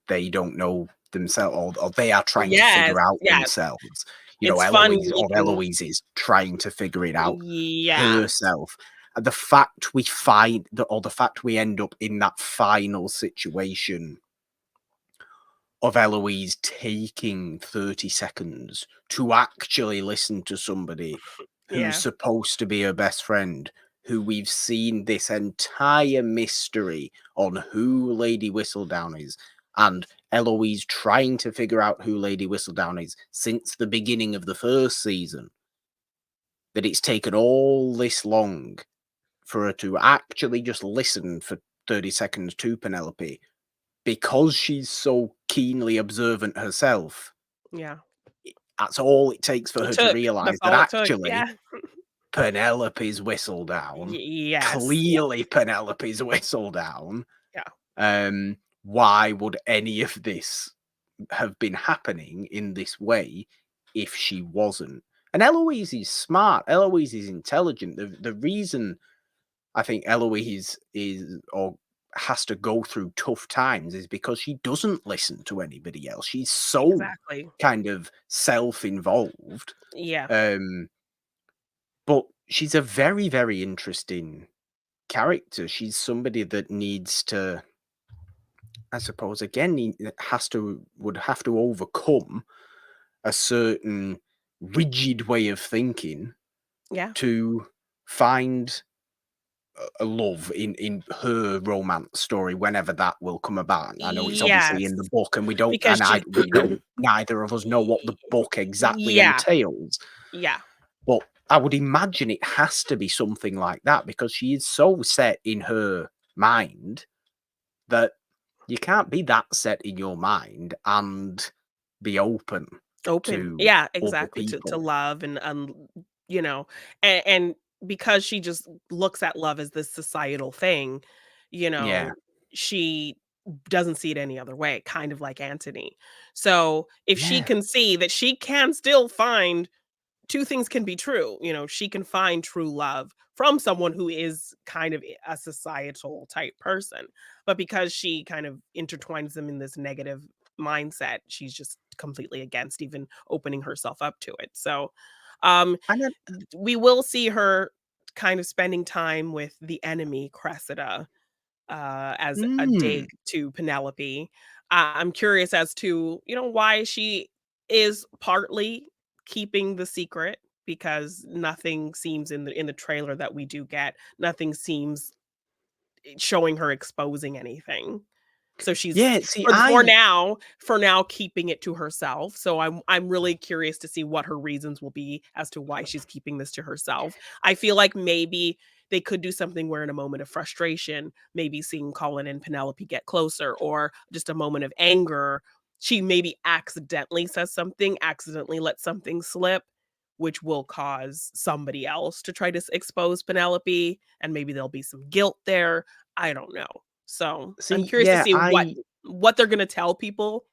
they don't know themselves, or they are trying to Yes, figure out yes. themselves. It's fun reading. Eloise is trying to figure it out Yeah, herself. And the fact we find that, or the fact we end up in that final situation of Eloise taking 30 seconds to actually listen to somebody who's yeah, supposed to be her best friend, who we've seen this entire mystery on who Lady Whistledown is, and Eloise trying to figure out who Lady Whistledown is since the beginning of the first season, that it's taken all this long for her to actually just listen for 30 seconds to Penelope because she's so keenly observant herself. yeah. That's all it takes for It her to took. That's realize that all it took. actually Yeah. Penelope's whistle down. Yes, yeah, Clearly Penelope's whistle down. yeah, Why would any of this have been happening in this way if she wasn't? And Eloise is smart. Eloise is intelligent. The reason I think Eloise is or has to go through tough times is because she doesn't listen to anybody else. She's so exactly. kind of self-involved. Yeah, Um, but she's a very, very interesting character. She's somebody that needs to, I suppose, again, would have to overcome a certain rigid way of thinking yeah. to find a love in her romance story whenever that will come about. I know it's obviously Yes, in the book, and because she's we don't neither of us know what the book exactly yeah, entails. yeah, But I would imagine it has to be something like that because she is so set in her mind that you can't be that set in your mind and be open open. to Yeah, other exactly, to people. love and, you know, and because she just looks at love as this societal thing, you Yeah, know, she doesn't see it any other way, kind of like Antony. So, if she yeah, can see that she can still find two things can be true. She can find true love from someone who is kind of a societal type person. But because she kind of intertwines them in this negative mindset, she's just completely against even opening herself up to it. So, um, and then we will see her kind of spending time with the enemy, Cressida, as a Mm. dig to Penelope. I'm curious as to, why she is partly keeping the secret, because nothing seems in the trailer that we do get, nothing seems showing her exposing anything. So she's Yeah, see, for now keeping it to herself. So I'm really curious to see what her reasons will be as to why she's keeping this to herself. I feel like maybe they could do something where in a moment of frustration, maybe seeing Colin and Penelope get closer, or just a moment of anger, she maybe accidentally says something, accidentally lets something slip, which will cause somebody else to try to expose Penelope, and maybe there'll be some guilt there. I don't know. So, I'm see, curious to yeah, see what they're gonna tell people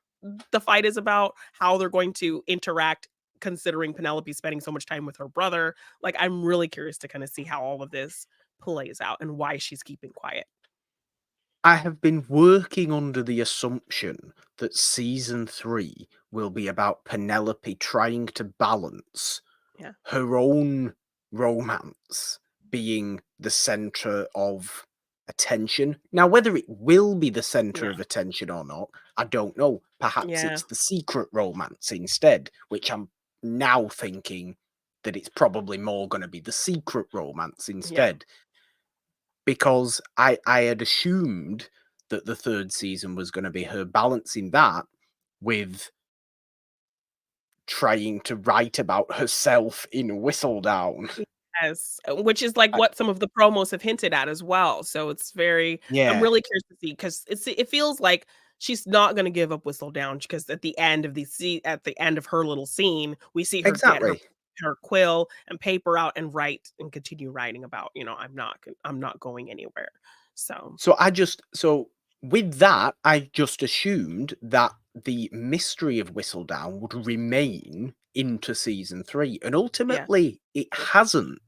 the fight is about, how they're going to interact, considering Penelope spending so much time with her brother. Like, I'm really curious to kinda see how all of this plays out and why she's keeping quiet. I have been working under the assumption that season 3 will be about Penelope trying to balance Yeah, her own romance being the center of attention. Now, whether it will be the center yeah, of attention or not, I don't know. Perhaps yeah, it's the secret romance instead, which I'm now thinking that it's probably more going to be the secret romance yeah. instead, because I had assumed that the third season was going to be her balancing that with trying to write about herself in Whistledown. Yes, which is, like, I what some of the promos have hinted at as well, so it's very I'm Yeah, really curious to see, 'cause it feels like she's not gonna give up Whistledown, because at the end of her little scene, we see her get her exactly. her quill and paper out and write and continue writing about, I'm not going anywhere. So, So with that, I just assumed that the mystery of Whistledown would remain into season 3, and yeah, ultimately it hasn't,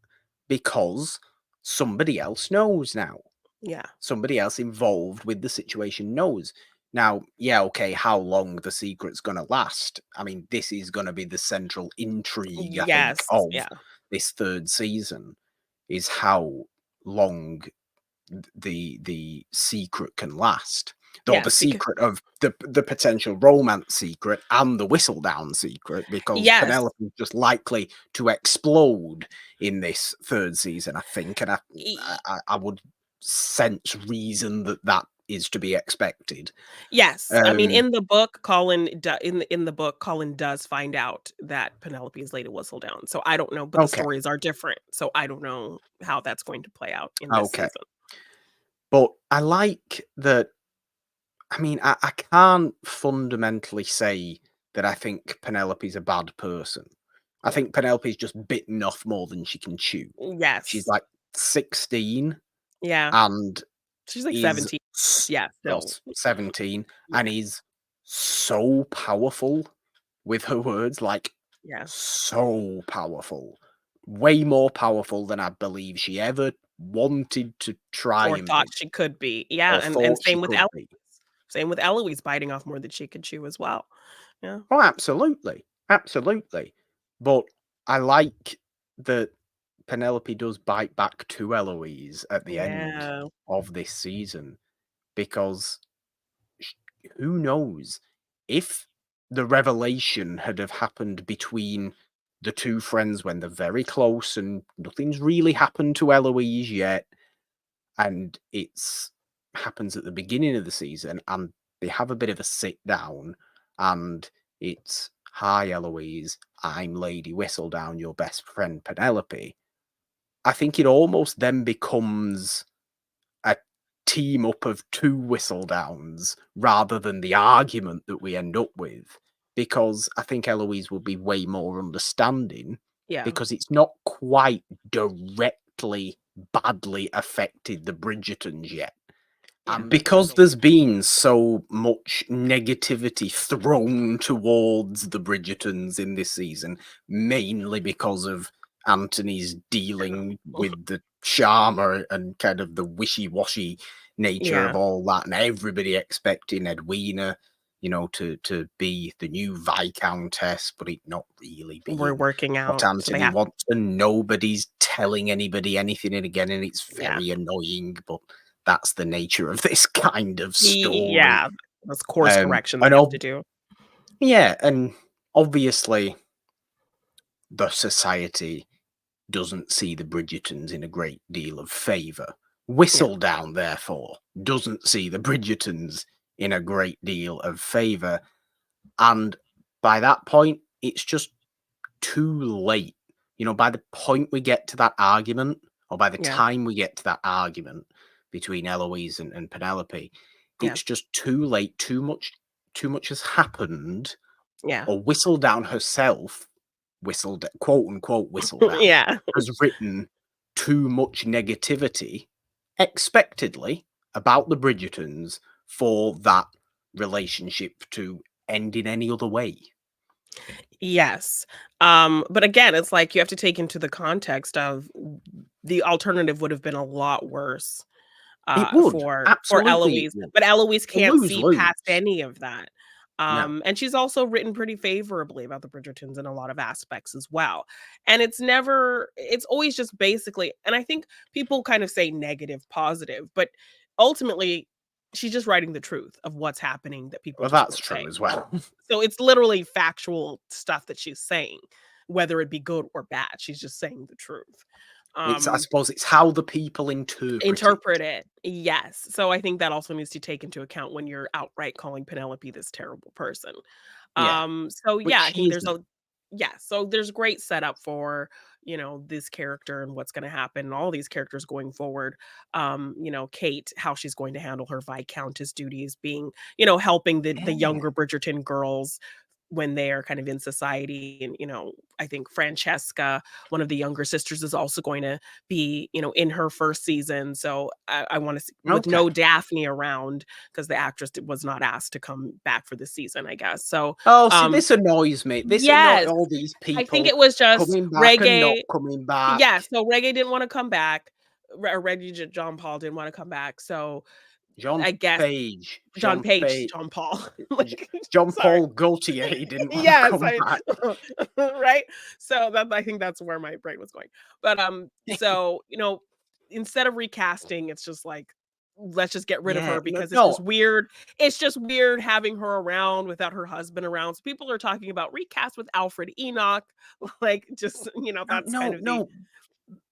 because somebody else knows now. yeah. Somebody else involved with the situation knows. Now, yeah, okay, how long the secret's gonna last? I mean, this is gonna be the central intrigue, I think, Yes, of yeah. this third season, is how long the secret can last. Or the Yes, because secret of the potential romance secret and the Whistledown secret, because yes. Penelope is just likely to explode in this third season, I think, and I would sense reason that that is to be expected. Yes, I mean, Um, in the book, Colin does find out that Penelope is laid a whistle down, so I don't know, but the okay, stories are different, so I don't know how that's going to play out in this okay, season. but I like that. I mean, I can't fundamentally say that I think Penelope's a bad person. I Yeah. think Penelope's just bitten off more than she can chew. She's Yes. like 16 Yeah. and She's like is 17. Yeah, still. 17 Yeah, and is so powerful with her words, like yeah. so powerful. Way more powerful than I believe she ever wanted to try Or and thought be she could be. Yeah, or and thought she same with could Eloise. be. Same with Eloise biting off more than she could chew as well. Yeah. Oh, absolutely, absolutely. But I like that Penelope does bite back to Eloise at the end Yeah. of this season, because sh who knows if the revelation had have happened between the two friends when they're very close and nothing's really happened to Eloise yet, and it's happens at the beginning of the season, and they have a bit of a sit down, and it's, "Hi, Eloise, I'm Lady Whistledown, your best friend Penelope." I think it almost then becomes a team up of two Whistledowns rather than the argument that we end up with, because I think Eloise will be way more understanding, Yeah. because it's not quite directly badly affected the Bridgertons yet. Yeah. And because there's been so much negativity thrown towards the Bridgertons in this season, mainly because of Anthony's dealing with the charmer and kind of the wishy-washy nature of Yeah. all that, and everybody expecting Edwina, to be the new Viscountess, but it not really We're being working what out, so they Anthony have wants, and nobody's telling anybody anything, and again, and it's yeah. very annoying, but that's the nature of this kind of story. Yeah, those course corrections And you have to do. yeah, and obviously the society doesn't see the Bridgertons in a great deal of favour. Yeah, Whistledown, therefore, doesn't see the Bridgertons in a great deal of favour. And by that point, it's just too late. By the point we get to that argument, or by the yeah, time we get to that argument between Eloise and Penelope, yeah, it's just too late. Too much has happened, yeah, or Whistledown herself, quote unquote Whistledown, yeah. has written too much negativity, expectedly, about the Bridgertons for that relationship to end in any other way. Yes. But again, it's like you have to take into the context of the alternative would have been a lot worse It would. for Absolutely it Eloise, would. but Eloise A can't see past lose-lose. any of that. No. And she's also written pretty favorably about the Bridgertons in a lot of aspects as well. And it's always just basically, and I think people kind of say negative, positive, but ultimately she's just writing the truth of what's happening that people Well, just that's won't say. true as well. So it's literally factual stuff that she's saying, whether it be good or bad. She's just saying the truth. I Um, suppose it's how the people interpret it. Interpret it. Yes. So I think that also needs to take into account when you're outright calling Penelope this terrible person. Yeah. So Which yeah, I think she there's isn't. a yeah, so there's great setup for, this character and what's gonna happen, and all these characters going forward. Kate, how she's going to handle her viscountess duties, being, helping the Yeah. younger Bridgerton girls when they are kind of in society. And, I think Francesca, one of the younger sisters, is also going to be, in her first season. So I want to see, with Okay. no Daphne around, because the actress was not asked to come back for this season, I guess. So Oh, see, um this annoys me. This annoys yes, all these I think people it was just coming back and not Reggae. coming Yeah, back. so Reggae didn't want to come back. Reggie John Paul didn't want to come back. So I guess John Page, John Paul. J Like, John sorry. Paul Gaultier, he didn't wanna Yes, come back. right? So I think that's where my brain was going. But, so, instead of recasting, it's just like, let's just get rid of Yeah, her no, because it's no. just weird. It's just weird having her around without her husband around. So people are talking about recast with Alfred Enoch, like, just, that's kind No, of the no.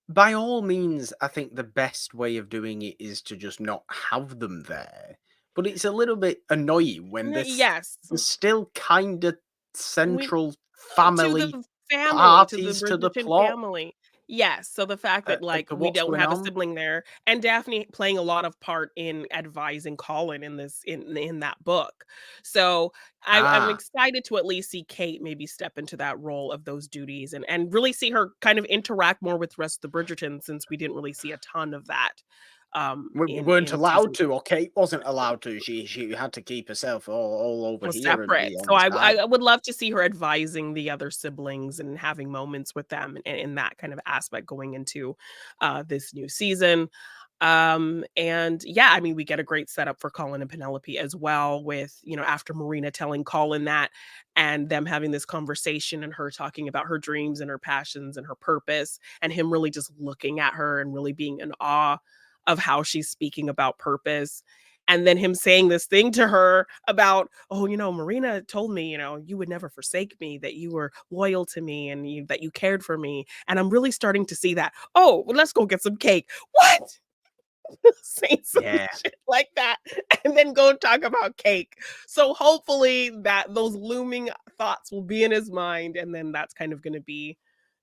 By all means, I think the best way of doing it is to just not have them there. But it's a little bit annoying when yes. there's still kinda We central To family the family, to the parties to the Bridgerton plot family. Yes, so the fact that, like, to we what's don't going have a on. sibling there, and Daphne playing a lot of part in advising Colin in that book. So, I'm Ah, excited to at least see Kate maybe step into that role of those duties, and really see her kind of interact more with the rest of the Bridgerton, since we didn't really see a ton of that, we weren't in allowed season to, or Kate wasn't allowed to. She had to keep herself all over was here and separate. be on So the I side. would love to see her advising the other siblings and having moments with them in that kind of aspect going into this new season. And yeah, I mean, we get a great setup for Colin and Penelope as well, with, after Marina telling Colin that, and them having this conversation, and her talking about her dreams and her passions and her purpose, and him really just looking at her and really being in awe of how she's speaking about purpose. And then him saying this thing to her about, "Oh, Marina told me, you would never forsake me, that you were loyal to me, and that you cared for me. And I'm really starting to see that. Oh, well, let's go get some cake." What? Say some Yeah. shit like that, and then go talk about cake. So hopefully that those looming thoughts will be in his mind, and then that's kind of going to be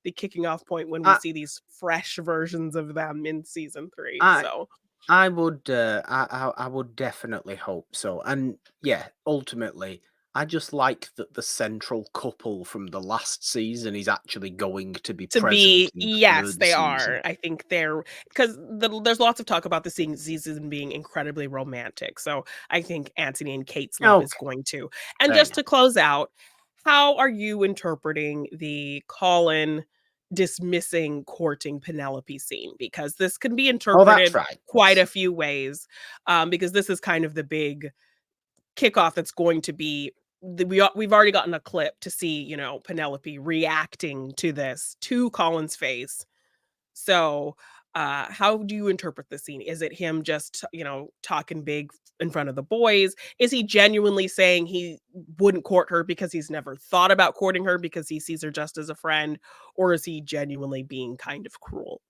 the kicking off point when we I see these fresh versions of them in season 3. I So I would, I would definitely hope so, and yeah, ultimately, I just like that the central couple from the last season is actually going to be to present be in the yes, 3rd they season. are. I think they're because there's lots of talk about the season being incredibly romantic. So I think Anthony and Kate's love is Okay, going to. And fair just enough. to close out, how are you interpreting the Colin dismissing courting Penelope scene? Because this can be Oh, that's interpreted right, quite yes. a few ways. Because this is kind of the big kickoff that's going to be we've already gotten a clip to see, Penelope reacting to this, to Colin's face. So, How do you interpret the scene? Is it him just, talking big in front of the boys? Is he genuinely saying he wouldn't court her because he's never thought about courting her because he sees her just as a friend? Or is he genuinely being kind of cruel?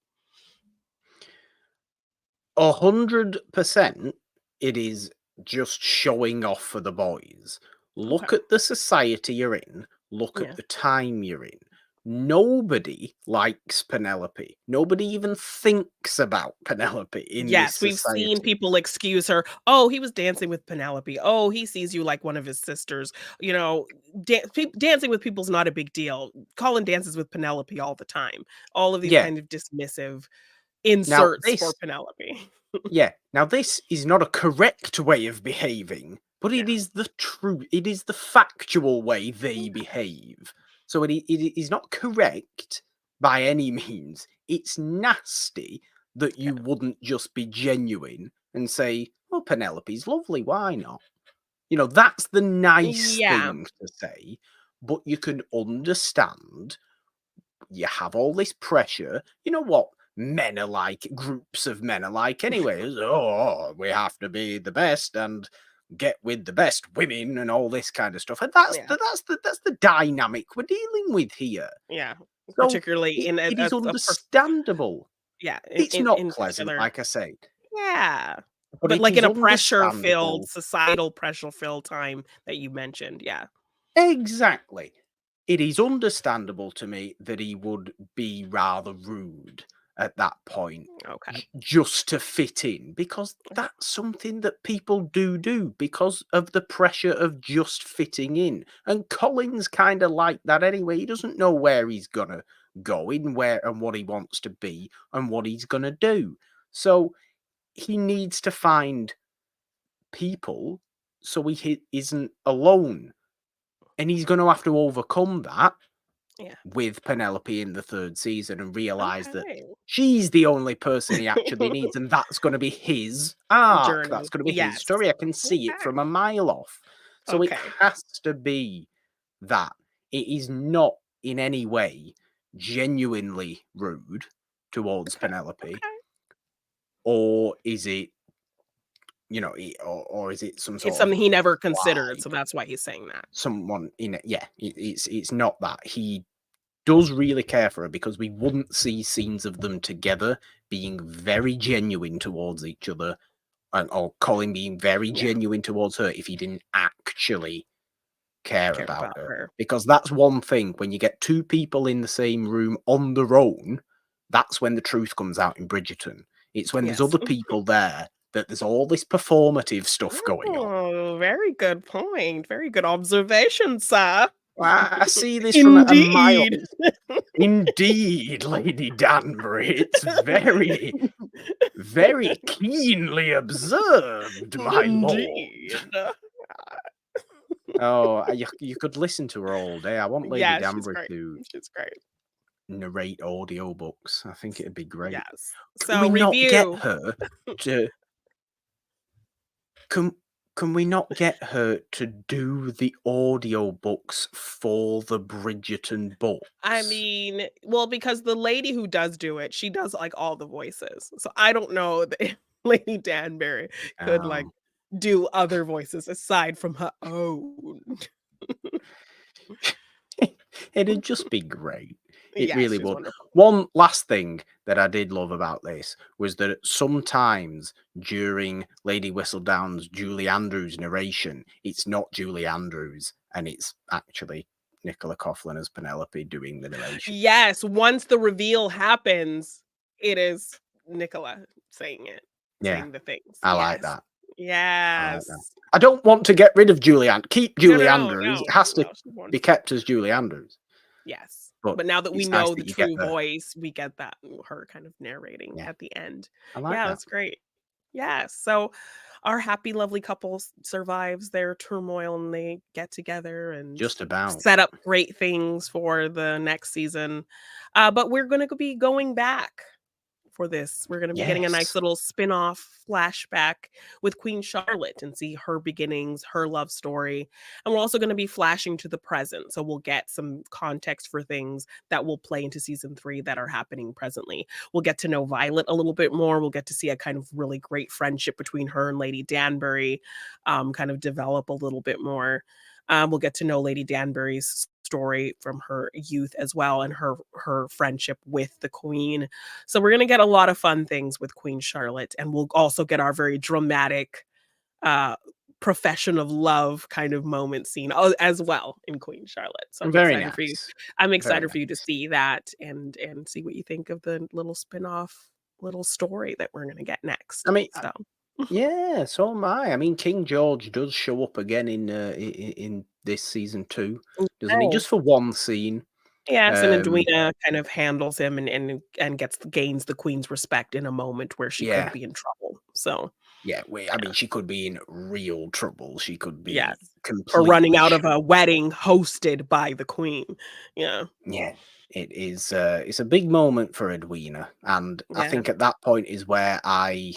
100% it is just showing off for the boys. Okay. Look at the society you're in, look at Yeah. the time you're in. Nobody likes Penelope. Nobody even thinks about Penelope in this Yes, we've seen society. people excuse her. Oh, he was dancing with Penelope. Oh, he sees you like one of his sisters. Dancing with people's not a big deal. Colin dances with Penelope all the time. All of these Yeah. kind of dismissive Now inserts for this Penelope. now this is not a correct way of behaving, but it Yeah. is the true it is the factual way they Okay. behave. So it is not correct by any means. It's nasty that Yeah. you wouldn't just be genuine and say, "Well, Penelope's lovely, why not?" That's the nice Yeah. thing to say, but you can understand you have all this pressure. You know what men are like, groups of men are like anyway. Oh, we have to be the best and get with the best women and all this kind of stuff. And Yeah. that's the dynamic we're dealing with here. Yeah. So Particularly in it is a understandable. yeah, It's not in pleasant, particular. like I said, Yeah. but But it like in is a pressure-filled, understandable. societal pressure-filled time that you mentioned. Yeah. Exactly. It is understandable to me that he would be rather rude at that point, Okay. just to fit in, because Okay. that's something that people do because of the pressure of just fitting in. And Colin's kind of like that anyway. He doesn't know where he's gonna go in, where and what he wants to be and what he's gonna do. So he needs to find people so isn't alone, and he's going to have to overcome that Yeah. with Penelope in the third season and realize that Okay. she's the only person he actually needs, and that's going to be his arc. That's Journey. going to be his Yes. story. I can see it Okay. from a mile off. So it Okay. has to be that. It is not in any way genuinely rude towards Okay. Penelope, Okay. or is it, or is it some It's sort of something he never considered, lie? so that's why he's saying that. Someone in it, yeah, it's not that. He does really care for her, because we wouldn't see scenes of them together being very genuine towards each other, or Colin being very Yeah. genuine towards her if he didn't actually care Care about about her. her. Because that's one thing, when you get two people in the same room on their own, that's when the truth comes out in Bridgerton. It's when there's Yes. other people there that there's all this performative stuff going on. Oh, very good point. Very good observation, sir. I see this from a mile. Indeed. Indeed, Lady Danbury, it's very, very keenly observed, my lord. Indeed. Oh, you could listen to her all day. I want Lady Yeah, she's Danbury great. to She's great. narrate audiobooks. I think it'd be great. Yes. Can So we not get review. her to can can we not get her to do the audiobooks for the Bridgerton I books? mean, well, because the lady who does do it, she does like all the voices. So I don't know that if Lady Danbury could like Um, do other voices aside from her own. It'd just be great. It Yes, really she's would. wonderful. One last thing that I did love about this was that sometimes during Lady Whistledown's Julie Andrews narration, it's not Julie Andrews, and it's actually Nicola Coughlan as Penelope doing the narration. Yes, once the reveal happens, it is Nicola saying it, Yeah, saying the things. I like Yes. that. I like that. Yes. I don't want to get rid of keep No, Julie no, no, Andrews. no, It has to no, she's be wonderful. kept as Julie Andrews, Yes. but But now that we it's nice know the that you get true the voice, we get that her kind of narrating yeah. at the end. I like Yeah, that. that's great. Yes. So our happy, lovely couple survives their turmoil and they get together and Just about. set up great things for the next season. But we're going to be going back for this. We're gonna be getting a nice Yes. little spin-off flashback with Queen Charlotte and see her beginnings, her love story, and we're also gonna be flashing to the present, so we'll get some context for things that will play into season 3 that are happening presently. We'll get to know Violet a little bit more, we'll get to see a kind of really great friendship between her and Lady Danbury, kind of develop a little bit more. We'll get to know Lady Danbury's story from her youth as well, and her friendship with the Queen. So we're gonna get a lot of fun things with Queen Charlotte, and we'll also get our very dramatic, uh, profession of love kind of moment scene as well in Queen Charlotte. So I'm Very excited for you. nice. I'm Very excited for you to nice. see that and see what you think of the little spin-off little story that we're gonna get I next. mean, So yeah, so am I. I mean, King George does show up again in this season 2, doesn't he? yes. Just for one scene. Yes, and Um, Edwina kind of handles him and gains the queen's respect in a moment where she could yeah, be in trouble. So, yeah. I mean, she could be in real trouble. She could yes, be for running completely out of a wedding hosted by the queen. Yeah, Yeah, it is. It's a big moment for Edwina, and I yeah, think at that point is where I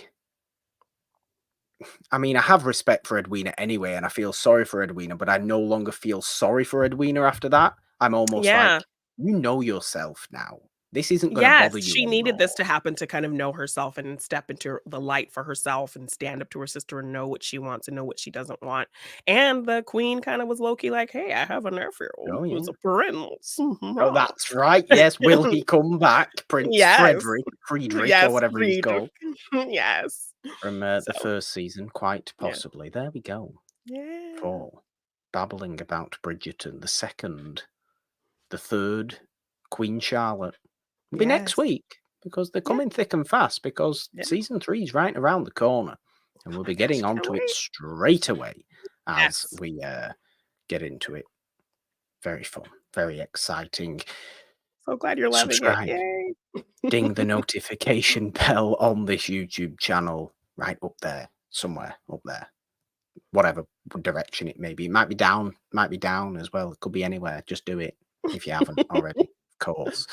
mean, I have respect for Edwina anyway, and I feel sorry for Edwina, but I no longer feel sorry for Edwina after that. I'm almost yeah. like, you know yourself now. This isn't going to Yes, bother you she needed anymore. this to happen to kind of know herself and step into the light for herself and stand up to her sister and know what she wants and know what she doesn't want. And the queen kind of was low key like, "Hey, I have a nephew Oh who's yeah. a prince." Oh, that's right. Yes. Will he come back, Prince Yes. Friedrich, or Yes, whatever he's Friedrich. called Yes. from So, the first season? Quite yeah. possibly. There we go. Yeah. For babbling about Bridgerton, the second, the third, Queen Charlotte. It'll be next Yes. week because they're Yeah, coming thick and fast because yeah. season 3 is right around the corner, and Oh we'll my be gosh, getting I can't onto it wait. straight away as Yes. we get into it. Very fun, very exciting. So glad you're loving it. Subscribe, Yay. ding the notification bell on this YouTube channel right up there, somewhere up there, whatever direction it may be. It might be down as well. It could be anywhere. Just do it if you haven't already, of course.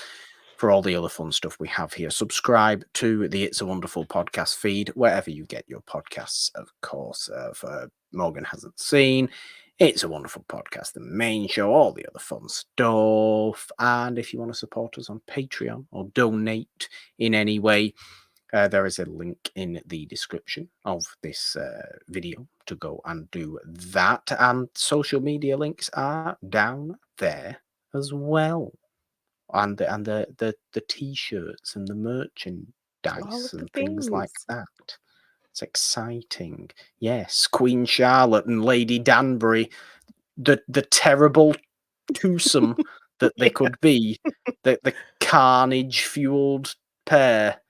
For all the other fun stuff we have here, subscribe to the It's a Wonderful podcast feed, wherever you get your podcasts, of course. For Morgan Hasn't Seen, It's a Wonderful Podcast, the main show, all the other fun stuff. And if you want to support us on Patreon or donate in any way, there is a link in the description of this video to go and do that. And social media links are down there as well. And the t-shirts and the All merchandise of the and things like things. that. It's exciting. Yes, Queen Charlotte and Lady Danbury, the terrible twosome that they Yeah. could be, the carnage fueled pair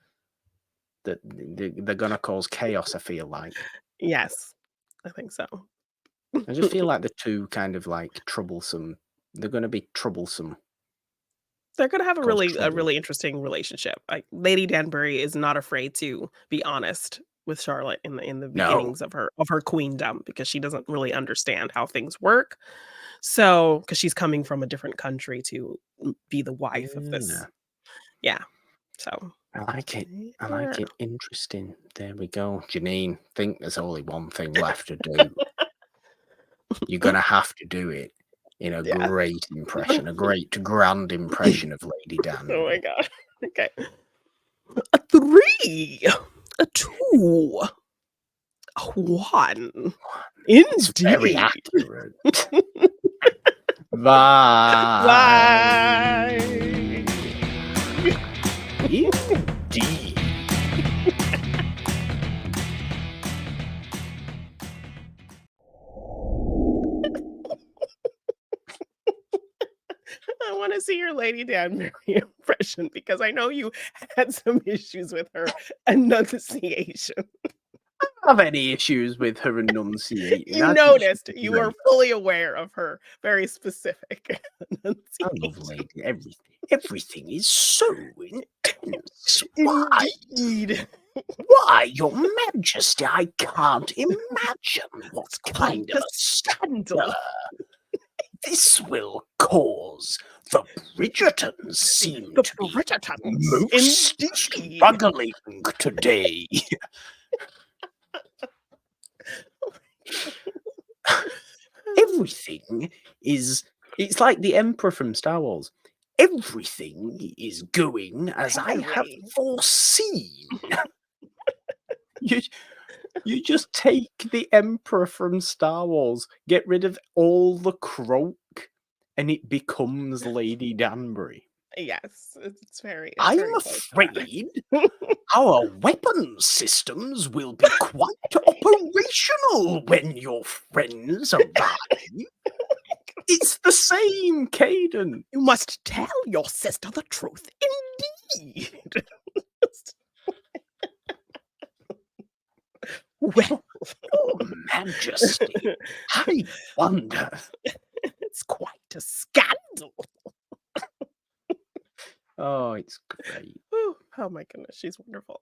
that they're gonna cause chaos, I feel like. Yes. I think so. I just feel like the two kind of like troublesome. They're gonna be troublesome, They're gonna have cause a trouble. really interesting relationship. Like, Lady Danbury is not afraid to be honest with Charlotte in the No. beginnings of her queendom because she doesn't really understand how things work. So, because she's coming from a different country to be the wife of this. Yeah. Yeah. So, I like it. I yeah. like it. Interesting. There we go. Janine, think there's only one thing left to do. You're gonna have to do it in a Yeah. great impression, a great grand impression of Lady Oh my Danbury. god. Okay. A 3, a 2, a 1. It's very Indeed. accurate. Bye. Bye. Indeed. I wanna see your Lady Danbury impression because I know you had some issues with her enunciation. Have any issues with her enunciating? You I think she's noticed, you were great. fully aware of her very specific I love enunciation. Lady. Everything is so intense. Why? Indeed. Why, Your Majesty? I can't imagine what It's quite kind of a a stir scandal. this will cause The Bridgertons seem The to be Bridgertons, most indeed. struggling today. Everything is. It's like the Emperor from Star Wars. Everything is going as I have Henry. foreseen. You, you just take the Emperor from Star Wars, get rid of all the croak, and it becomes Lady Danbury. Yes, it's very I'm close to that. afraid our weapon systems will be quite operational when your friends arrive. It's the same, Caden. You must tell your sister the truth, indeed. Well, Your Majesty, I wonder. it's quite a scandal. Oh, it's great. Oh my goodness, she's wonderful.